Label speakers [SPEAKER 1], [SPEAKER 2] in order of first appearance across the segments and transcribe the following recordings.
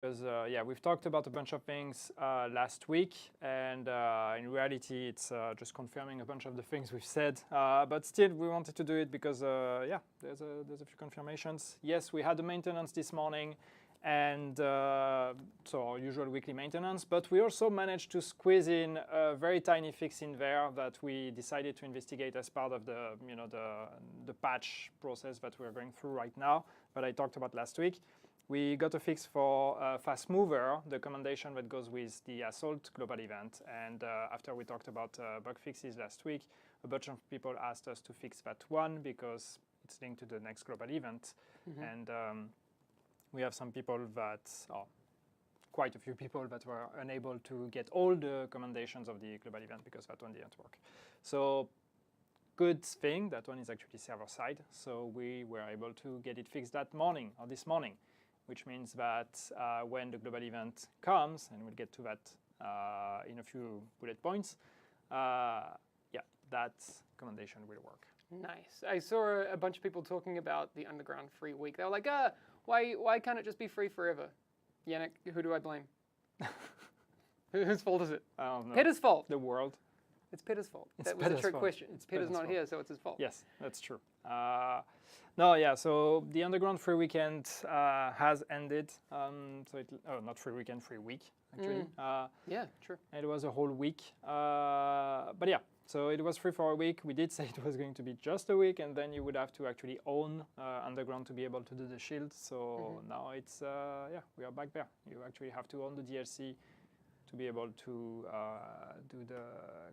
[SPEAKER 1] Because yeah, we've talked about a bunch of things last week, and in reality, it's just confirming a bunch of the things we've said. But still, we wanted to do it because yeah, there's a few confirmations. Yes, we had the maintenance this morning, and so our usual weekly maintenance. But we also managed to squeeze in a very tiny fix in there that we decided to investigate as part of the the patch process that we're going through right now. That I talked about last week. We got a fix for Fast Mover, the commendation that goes with the Assault global event. And after we talked about bug fixes last week, a bunch of people asked us to fix that one because it's linked to the next global event. And we have some people that, quite a few people that were unable to get all the commendations of the global event because that one didn't work. So good thing, that one is actually server side. So we were able to get it fixed that morning or this morning, which means that when the global event comes, and we'll get to that in a few bullet points, yeah, that commendation will work.
[SPEAKER 2] Nice. I saw a bunch of people talking about the Underground free week. They were like, why can't it just be free forever? Yannick, who do I blame? Whose fault is it?
[SPEAKER 1] I don't know.
[SPEAKER 2] Peter's fault.
[SPEAKER 1] The world.
[SPEAKER 2] It's Peter's fault.
[SPEAKER 1] It's
[SPEAKER 2] that was a trick
[SPEAKER 1] fault.
[SPEAKER 2] question.
[SPEAKER 1] It's
[SPEAKER 2] Peter's not
[SPEAKER 1] fault.
[SPEAKER 2] here, so it's his fault.
[SPEAKER 1] Yes, that's true. No, yeah, so the Underground free weekend has ended. So not free weekend, free week, actually.
[SPEAKER 2] Yeah, true.
[SPEAKER 1] It was a whole week. But yeah, so it was free for a week. We did say it was going to be just a week, and then you would have to actually own Underground to be able to do the shield. So now it's, yeah, we are back there. You actually have to own the DLC to be able to do the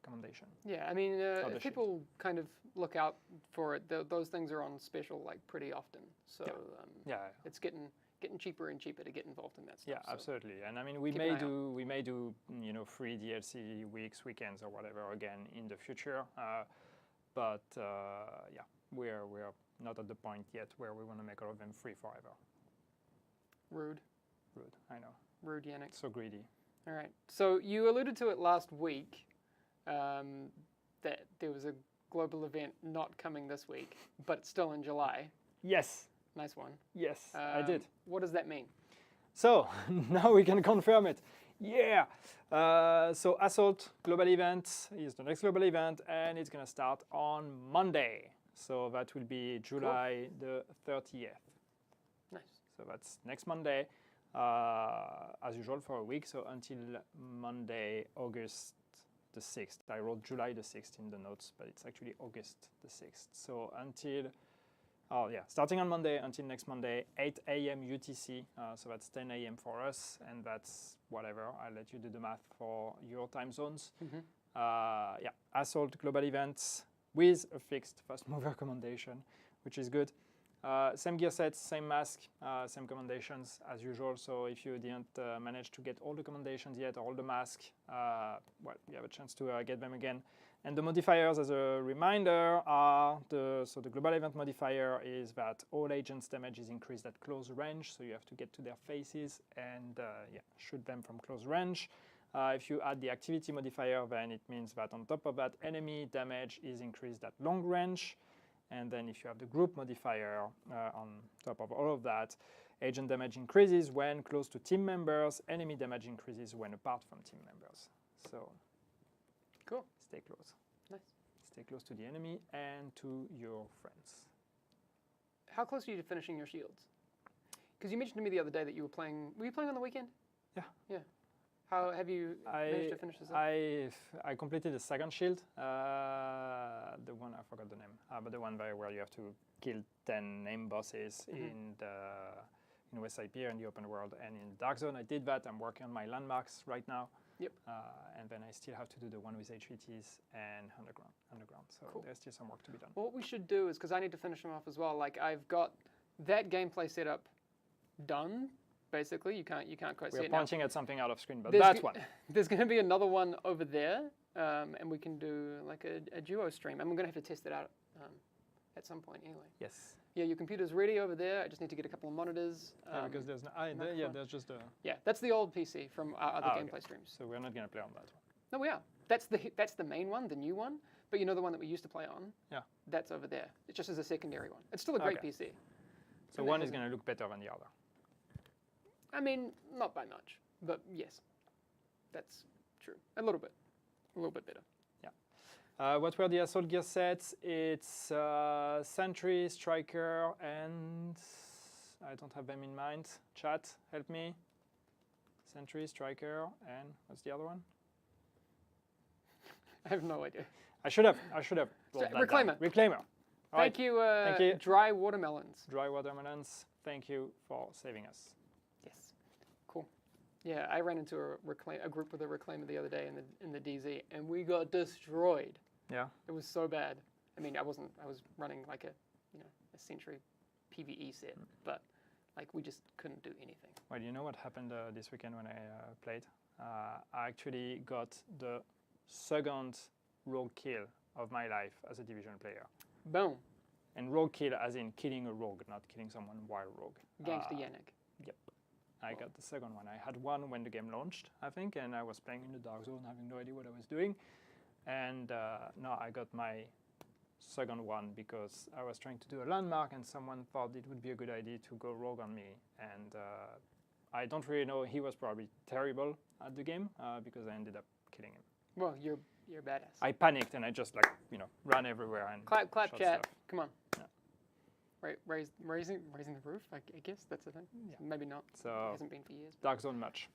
[SPEAKER 1] commendation.
[SPEAKER 2] Yeah, I mean, if people kind of look out for it, those things are on special like pretty often. So
[SPEAKER 1] yeah.
[SPEAKER 2] It's getting cheaper and cheaper to get involved in that stuff.
[SPEAKER 1] Yeah, absolutely. And I mean, we may do free DLC weeks, weekends, or whatever again in the future. But yeah, we're not at the point yet where we want to make all of them free forever.
[SPEAKER 2] Rude.
[SPEAKER 1] Rude, I know.
[SPEAKER 2] Rude, Yannick.
[SPEAKER 1] So greedy.
[SPEAKER 2] All right. So you alluded to it last week that there was a global event not coming this week, but still in July.
[SPEAKER 1] Yes.
[SPEAKER 2] Nice one.
[SPEAKER 1] Yes, I did.
[SPEAKER 2] What does that mean?
[SPEAKER 1] So now we can confirm it. Yeah. So Assault global event is the next global event, and it's going to start on Monday. So that will be July the 30th.
[SPEAKER 2] Nice.
[SPEAKER 1] So that's next Monday. As usual for a week, so until Monday, August the 6th. I wrote July the 6th in the notes, but it's actually August the 6th. So until, starting on Monday until next Monday, 8 a.m. UTC. So that's 10 a.m. for us, and that's whatever. I'll let you do the math for your time zones. Yeah, Assault global events with a fixed fast mover commendation, which is good. Same gear sets, same mask, same commendations as usual. So if you didn't manage to get all the commendations yet, or all the masks, well, you have a chance to get them again. And the modifiers, as a reminder, are the global event modifier is that all agents' damage is increased at close range. So you have to get to their faces and shoot them from close range. If you add the activity modifier, then it means that on top of that, enemy damage is increased at long range. And then if you have the group modifier on top of all of that, agent damage increases when close to team members, enemy damage increases when apart from team members. So
[SPEAKER 2] cool.
[SPEAKER 1] Stay close.
[SPEAKER 2] Nice.
[SPEAKER 1] Stay close to the enemy and to your friends.
[SPEAKER 2] How close are you to finishing your shields? Because you mentioned to me the other day that you were playing on the weekend? Yeah. Yeah. How have you managed to finish this up?
[SPEAKER 1] I completed the second shield, the one, I forgot the name, but the one where you have to kill 10 name bosses in West Side Pier in the open world and in Dark Zone. I did that. I'm working on my landmarks right now.
[SPEAKER 2] Yep.
[SPEAKER 1] And then I still have to do the one with HVTs and underground. So cool. There's still some work to be done.
[SPEAKER 2] Well, what we should do is, because I need to finish them off as well, like I've got that gameplay setup done. Basically, you can't quite see it now.
[SPEAKER 1] We're pointing at something out of screen, but that one.
[SPEAKER 2] There's going to be another one over there, and we can do like a duo stream. And we're going to have to test it out at some point anyway.
[SPEAKER 1] Yes.
[SPEAKER 2] Yeah, your computer's ready over there. I just need to get a couple of monitors.
[SPEAKER 1] Because there's there's just a...
[SPEAKER 2] Yeah, that's the old PC from our other gameplay streams.
[SPEAKER 1] So we're not going to play on that one.
[SPEAKER 2] No, we are. That's the main one, the new one. But you know the one that we used to play on?
[SPEAKER 1] Yeah.
[SPEAKER 2] That's over there. It's just as a secondary one. It's still a great PC.
[SPEAKER 1] So one is going to look better than the other.
[SPEAKER 2] I mean, not by much, but yes, that's true. A little bit better.
[SPEAKER 1] What were the assault gear sets? It's Sentry, Striker, and I don't have them in mind. Chat, help me. Sentry, Striker, and what's the other one?
[SPEAKER 2] I have no idea.
[SPEAKER 1] I should have.
[SPEAKER 2] Reclaimer.
[SPEAKER 1] Reclaimer. All
[SPEAKER 2] Thank you.
[SPEAKER 1] Thank you.
[SPEAKER 2] Dry watermelons.
[SPEAKER 1] Dry watermelons. Thank you for saving us.
[SPEAKER 2] Yes. Cool. Yeah, I ran into a group with a reclaimer the other day in the DZ, and we got destroyed.
[SPEAKER 1] Yeah.
[SPEAKER 2] It was so bad. I mean, I was running like a Sentry PvE set, but like we just couldn't do anything.
[SPEAKER 1] Well, you know what happened this weekend when I played? I actually got the second rogue kill of my life as a division player.
[SPEAKER 2] Boom.
[SPEAKER 1] And rogue kill as in killing a rogue, not killing someone while rogue.
[SPEAKER 2] Gangsta Yannick.
[SPEAKER 1] Yep. I got the second one. I had one when the game launched, I think, and I was playing in the dark zone, having no idea what I was doing. And now I got my second one because I was trying to do a landmark and someone thought it would be a good idea to go rogue on me. And I don't really know, he was probably terrible at the game because I ended up killing him.
[SPEAKER 2] Well, you're badass.
[SPEAKER 1] I panicked and I just ran everywhere and
[SPEAKER 2] clap
[SPEAKER 1] shot
[SPEAKER 2] chat.
[SPEAKER 1] stuff.
[SPEAKER 2] Come on.
[SPEAKER 1] Yeah.
[SPEAKER 2] Right, raising the roof. I guess that's the thing.
[SPEAKER 1] Yeah.
[SPEAKER 2] Maybe not.
[SPEAKER 1] So
[SPEAKER 2] it hasn't been for years.
[SPEAKER 1] dark zone match.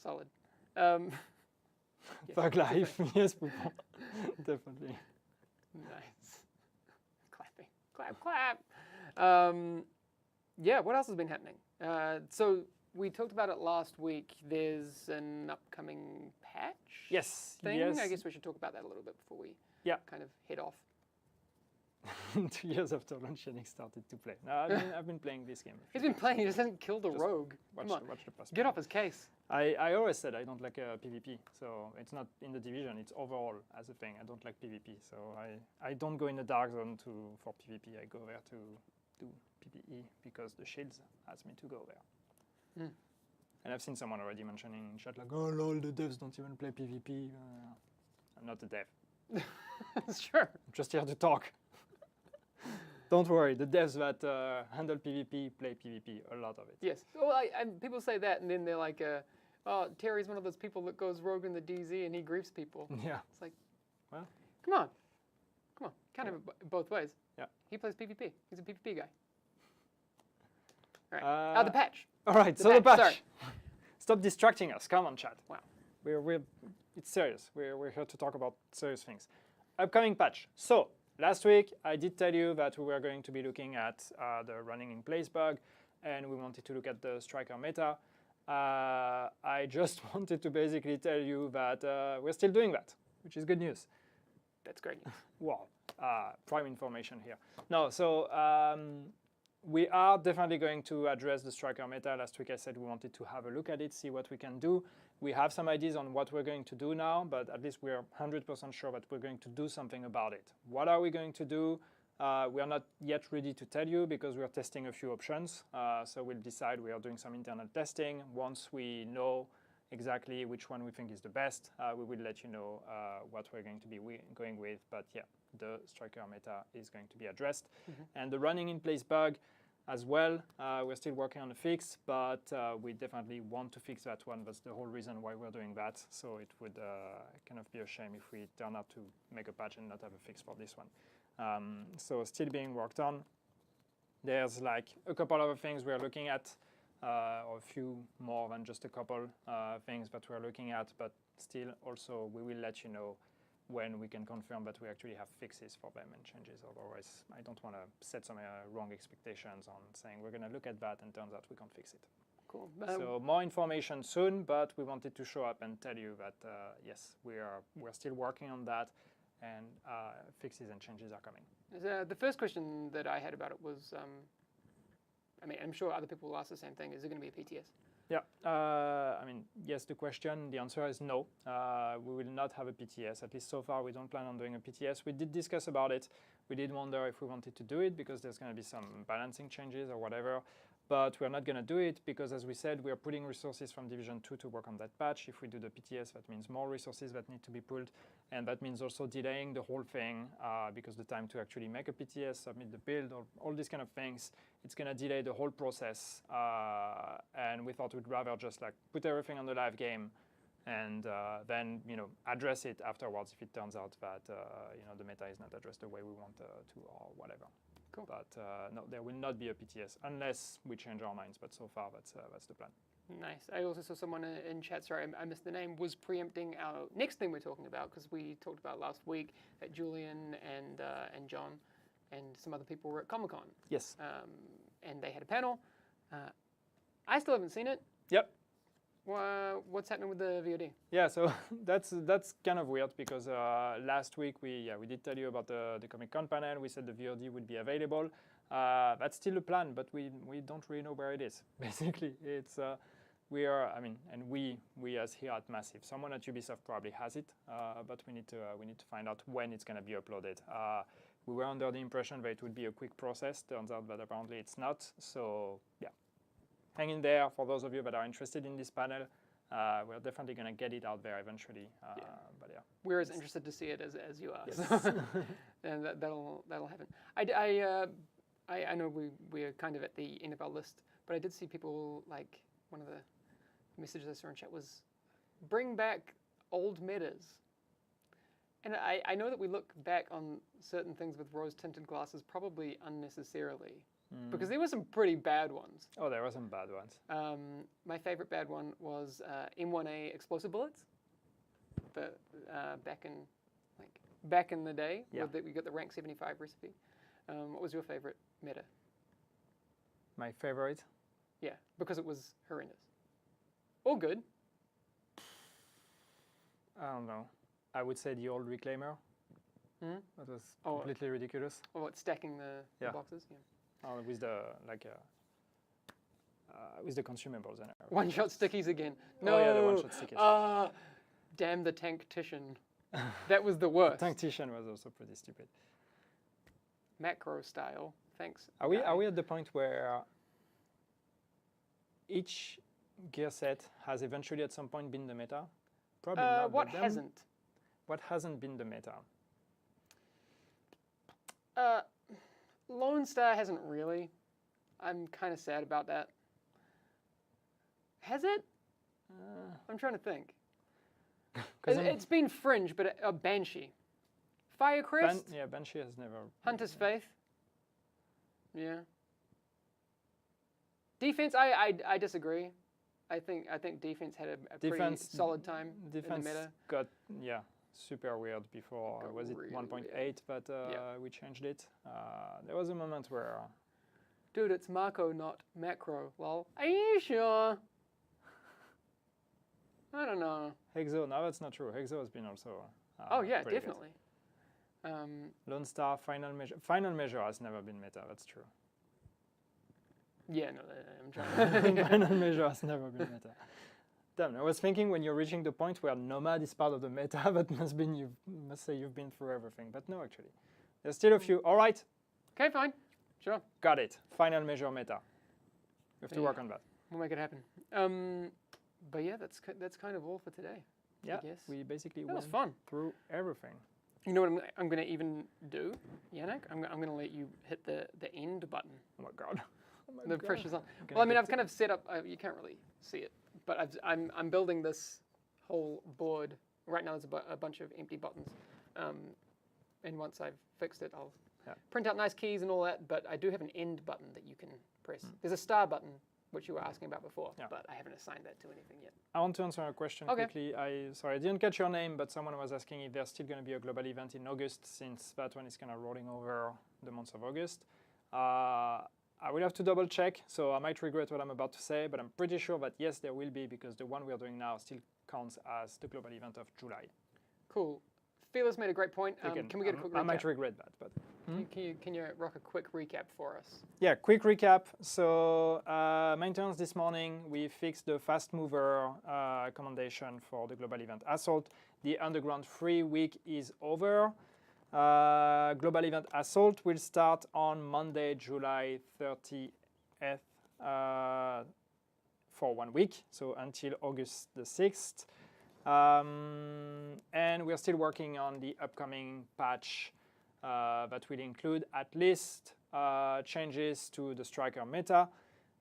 [SPEAKER 2] Solid. Yes,
[SPEAKER 1] Thug life. Yes, people. Definitely.
[SPEAKER 2] Nice. Clapping. Clap. Yeah. What else has been happening? So we talked about it last week. There's an upcoming patch.
[SPEAKER 1] Yes.
[SPEAKER 2] Thing.
[SPEAKER 1] Yes.
[SPEAKER 2] I guess we should talk about that a little bit before we kind of head off.
[SPEAKER 1] 2 years after launch, Yannick started to play. No, I've been playing this game.
[SPEAKER 2] He's been playing. He just hasn't killed a rogue. Come on.
[SPEAKER 1] Watch the past.
[SPEAKER 2] Get off his case.
[SPEAKER 1] I always said I don't like PvP, so it's not in the division, it's overall as a thing. I don't like PvP, so I don't go in the dark zone for PvP. I go there to do PvE because the shields ask me to go there. And I've seen someone already mentioning in chat like, oh lol, the devs don't even play PvP. I'm not a dev.
[SPEAKER 2] Sure.
[SPEAKER 1] I'm just here to talk. Don't worry, the devs that handle PvP play PvP, a lot of it.
[SPEAKER 2] Yes. Well, people say that, and then they're like, oh, Terry's one of those people that goes rogue in the DZ and he griefs people.
[SPEAKER 1] Yeah.
[SPEAKER 2] It's like,
[SPEAKER 1] well,
[SPEAKER 2] come on. Kind of both ways.
[SPEAKER 1] Yeah.
[SPEAKER 2] He plays PvP. He's a PvP guy. All right. The patch.
[SPEAKER 1] All right, the patch.
[SPEAKER 2] Sorry.
[SPEAKER 1] Stop distracting us. Come on, chat.
[SPEAKER 2] Wow.
[SPEAKER 1] It's serious. We're here to talk about serious things. Upcoming patch. So, last week, I did tell you that we were going to be looking at the running in place bug, and we wanted to look at the striker meta. I just wanted to basically tell you that we're still doing that, which is good news.
[SPEAKER 2] That's great news.
[SPEAKER 1] Wow, prime information here. No, so we are definitely going to address the striker meta. Last week I said we wanted to have a look at it, see what we can do. We have some ideas on what we're going to do now, but at least we're 100% sure that we're going to do something about it. What are we going to do? We are not yet ready to tell you because we're testing a few options. So we'll decide. We are doing some internal testing. Once we know exactly which one we think is the best, we will let you know what we're going to be going with. But yeah, the striker meta is going to be addressed. And the running in place bug as well, we're still working on a fix, but we definitely want to fix that one. That's the whole reason why we're doing that. So it would kind of be a shame if we turn out to make a patch and not have a fix for this one. So still being worked on. There's like a couple other things we're looking at, or a few more than just a couple things that we're looking at, but still also we will let you know when we can confirm that we actually have fixes for them and changes. Otherwise, I don't want to set some wrong expectations on saying we're going to look at that and turns out we can't fix it.
[SPEAKER 2] Cool.
[SPEAKER 1] So more information soon, but we wanted to show up and tell you that yes, we're still working on that, and fixes and changes are coming.
[SPEAKER 2] The first question that I had about it was, I mean, I'm sure other people will ask the same thing. Is it going to be a PTS?
[SPEAKER 1] Yeah, I mean, yes, the answer is no. We will not have a PTS. At least so far, we don't plan on doing a PTS. We did discuss about it. We did wonder if we wanted to do it because there's going to be some balancing changes or whatever. But we're not going to do it because, as we said, we are putting resources from Division 2 to work on that patch. If we do the PTS, that means more resources that need to be pulled. And that means also delaying the whole thing because the time to actually make a PTS, submit the build, all these kind of things, it's going to delay the whole process. And we thought we'd rather just like put everything on the live game and then address it afterwards if it turns out that the meta is not addressed the way we want to or whatever.
[SPEAKER 2] Cool.
[SPEAKER 1] But no, there will not be a PTS unless we change our minds. But so far, that's the plan.
[SPEAKER 2] Nice. I also saw someone in chat, sorry, I missed the name, was preempting our next thing we're talking about, because we talked about last week that Julian and John and some other people were at Comic-Con.
[SPEAKER 1] Yes.
[SPEAKER 2] And they had a panel. I still haven't seen it.
[SPEAKER 1] Yep.
[SPEAKER 2] What's happening with the VOD?
[SPEAKER 1] Yeah, so that's kind of weird because last week we did tell you about the Comic-Con panel. We said the VOD would be available. That's still a plan, but we don't really know where it is. Basically, it's we as here at Massive, someone at Ubisoft probably has it, but we need to find out when it's going to be uploaded. We were under the impression that it would be a quick process. Turns out that apparently it's not. So yeah. Hang in there for those of you that are interested in this panel. We're definitely going to get it out there eventually. But yeah,
[SPEAKER 2] we're as interested to see it as you are.
[SPEAKER 1] Yes.
[SPEAKER 2] So and that'll happen. I know we're kind of at the end of our list, but I did see people, like, one of the messages I saw in chat was bring back old metas. And I know that we look back on certain things with rose-tinted glasses probably unnecessarily. Because there were some pretty bad ones.
[SPEAKER 1] Oh, there were some bad ones.
[SPEAKER 2] My favorite bad one was M1A explosive bullets. Back in the day, we got the rank 75 recipe. What was your favorite meta?
[SPEAKER 1] My favorite?
[SPEAKER 2] Yeah, because it was horrendous. Or good.
[SPEAKER 1] I don't know. I would say the old Reclaimer. That was completely ridiculous.
[SPEAKER 2] Oh, what, stacking the boxes? Yeah.
[SPEAKER 1] With the with the consumables and everything.
[SPEAKER 2] One-shot stickies again. No.
[SPEAKER 1] Oh yeah, the one-shot stickies.
[SPEAKER 2] Damn the Tanktician. That was the worst.
[SPEAKER 1] Tanktician was also pretty stupid.
[SPEAKER 2] Macro style. Thanks.
[SPEAKER 1] Are we at the point where each gear set has eventually at some point been the meta? Probably not.
[SPEAKER 2] What hasn't?
[SPEAKER 1] What hasn't been the meta?
[SPEAKER 2] Lone Star hasn't really. I'm kind of sad about that. Has it? I'm trying to think. It's been fringe, but a Banshee. Firecrest?
[SPEAKER 1] Banshee has never.
[SPEAKER 2] Hunter's Faith? Yeah. Defense, I disagree. I think defense had a pretty solid time in the meta.
[SPEAKER 1] Got super weird before. Was it 1.8? But we changed it. There was a moment where.
[SPEAKER 2] Dude, it's Marco, not Macro. Lol. Are you sure? I don't know.
[SPEAKER 1] Hexo, no, that's not true. Hexo has been also.
[SPEAKER 2] Oh yeah, definitely.
[SPEAKER 1] Lone Star, Final Measure. Final Measure has never been meta. That's true.
[SPEAKER 2] Yeah, no, I'm trying.
[SPEAKER 1] Final Measure has never been meta. Damn, I was thinking when you're reaching the point where Nomad is part of the meta, that must say you've been through everything. But no, actually, there's still a few. All right.
[SPEAKER 2] Okay, fine. Sure.
[SPEAKER 1] Got it. Final Measure meta. We have to work on that.
[SPEAKER 2] We'll make it happen. But yeah, that's kind of all for today.
[SPEAKER 1] Yeah,
[SPEAKER 2] I guess.
[SPEAKER 1] we basically
[SPEAKER 2] went fun.
[SPEAKER 1] Through everything.
[SPEAKER 2] You know what I'm going to even do, Yannick? I'm going to let you hit the end button.
[SPEAKER 1] Oh my god.
[SPEAKER 2] The pressure's on. Well, I mean, I've kind of set up. You can't really see it, but I'm building this whole board right now. There's a bunch of empty buttons, and once I've fixed it, I'll print out nice keys and all that. But I do have an end button that you can press. There's a star button, which you were asking about before, but I haven't assigned that to anything yet.
[SPEAKER 1] I want to answer a question quickly. Sorry, I didn't catch your name, but someone was asking if there's still going to be a global event in August, since that one is kind of rolling over the month of August. I will have to double check, so I might regret what I'm about to say, but I'm pretty sure that yes, there will be, because the one we're doing now still counts as the global event of July. Cool.
[SPEAKER 2] Fearless made a great point. Can we get a quick recap?
[SPEAKER 1] I might regret that, but...
[SPEAKER 2] Can you rock a quick recap for us?
[SPEAKER 1] Yeah, quick recap. So maintenance this morning, we fixed the fast mover commendation for the global event Assault. The Underground free week is over. Global event Assault will start on Monday, July 30th. for 1 week, so until August the 6th. And we're still working on the upcoming patch that will include at least changes to the striker meta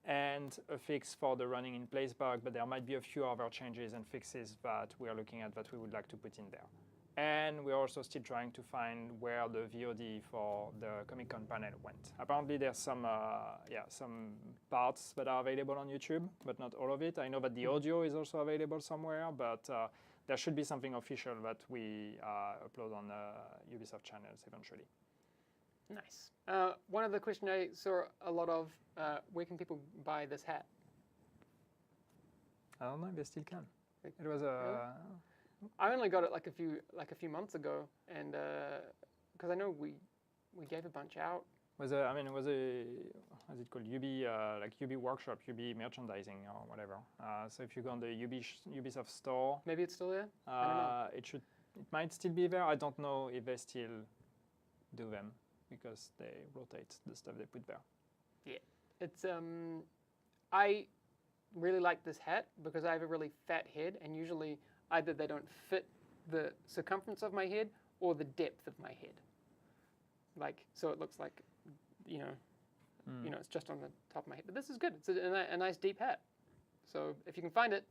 [SPEAKER 1] and a fix for the running in place bug, but there might be a few other changes and fixes that we are looking at that we would like to put in there. And we're also still trying to find where the VOD for the Comic-Con panel went. Apparently there's some parts that are available on YouTube, but not all of it. I know that the audio is also available somewhere, but there should be something official that we upload on Ubisoft channels eventually.
[SPEAKER 2] Nice. One other question I saw a lot of, where can people buy this hat?
[SPEAKER 1] I don't know if they still can. It was a...
[SPEAKER 2] I only got it like a few months ago, and because I know we gave a bunch out. What's
[SPEAKER 1] it called? UB Workshop, UB Merchandising or whatever. So if you go on the Ubisoft store,
[SPEAKER 2] maybe it's still there. I don't know.
[SPEAKER 1] It might still be there. I don't know if they still do them because they rotate the stuff they put there.
[SPEAKER 2] Yeah, it's I really like this hat because I have a really fat head, and usually either they don't fit the circumference of my head or the depth of my head. Like, so it looks like, you know, it's just on the top of my head. But this is good. It's a nice deep hat. So if you can find it,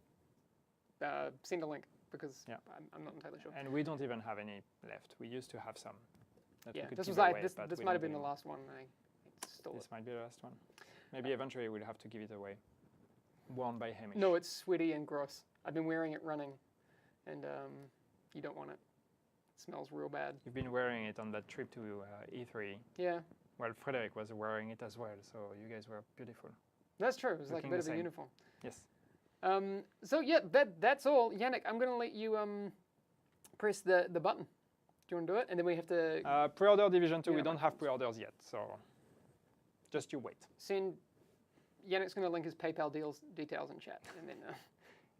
[SPEAKER 2] send a link because I'm not entirely sure.
[SPEAKER 1] And we don't even have any left. We used to have some. That we could
[SPEAKER 2] this
[SPEAKER 1] give
[SPEAKER 2] was
[SPEAKER 1] away,
[SPEAKER 2] this might have been the last one. I stole it.
[SPEAKER 1] This might be the last one. Maybe eventually we'll have to give it away. Worn by Hamish.
[SPEAKER 2] No, it's sweaty and gross. I've been wearing it running. And you don't want it. It smells real bad.
[SPEAKER 1] You've been wearing it on that trip to E3.
[SPEAKER 2] Yeah.
[SPEAKER 1] Well, Frederick was wearing it as well, so you guys were beautiful.
[SPEAKER 2] That's true. It was like a bit of a uniform.
[SPEAKER 1] Yes.
[SPEAKER 2] So yeah, that's all. Yannick, I'm going to let you press the button. Do you want to do it? And then we have to...
[SPEAKER 1] Pre-order Division 2, we don't have pre-orders yet, so just you wait.
[SPEAKER 2] Yannick's going to link his PayPal details in chat. And then...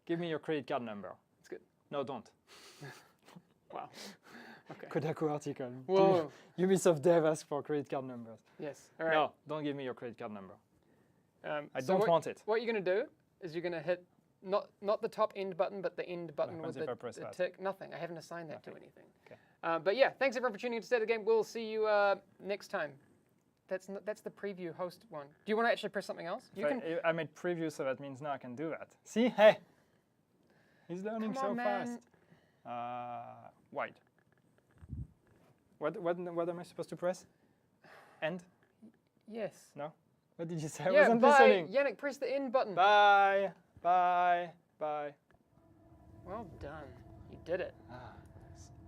[SPEAKER 1] Give me your credit card number.
[SPEAKER 2] It's good.
[SPEAKER 1] No, don't.
[SPEAKER 2] Wow. Okay.
[SPEAKER 1] Kodaku article.
[SPEAKER 2] Whoa.
[SPEAKER 1] Ubisoft dev ask for credit card numbers.
[SPEAKER 2] Yes. All right.
[SPEAKER 1] No, don't give me your credit card number. I
[SPEAKER 2] so
[SPEAKER 1] don't want it.
[SPEAKER 2] What you're going to do is you're going to hit not the top end button, but the end button with the tick. Nothing. I haven't assigned that to anything. Okay. But yeah, thanks everyone for tuning in to State of the Game. We'll see you next time. That's the preview host one. Do you want to actually press something else?
[SPEAKER 1] I made preview, so that means now I can do that. See? Hey! He's learning
[SPEAKER 2] Come on,
[SPEAKER 1] so fast. Wide. What am I supposed to press? End?
[SPEAKER 2] Yes.
[SPEAKER 1] No? What did you say?
[SPEAKER 2] Yeah,
[SPEAKER 1] I wasn't
[SPEAKER 2] bye.
[SPEAKER 1] listening.
[SPEAKER 2] Yannick, press the end button.
[SPEAKER 1] Bye. Bye. Bye.
[SPEAKER 2] Well done. You did it.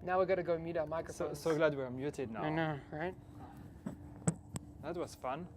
[SPEAKER 2] Now we've got to go mute our microphones.
[SPEAKER 1] So glad we're muted now.
[SPEAKER 2] I know, right?
[SPEAKER 1] That was fun.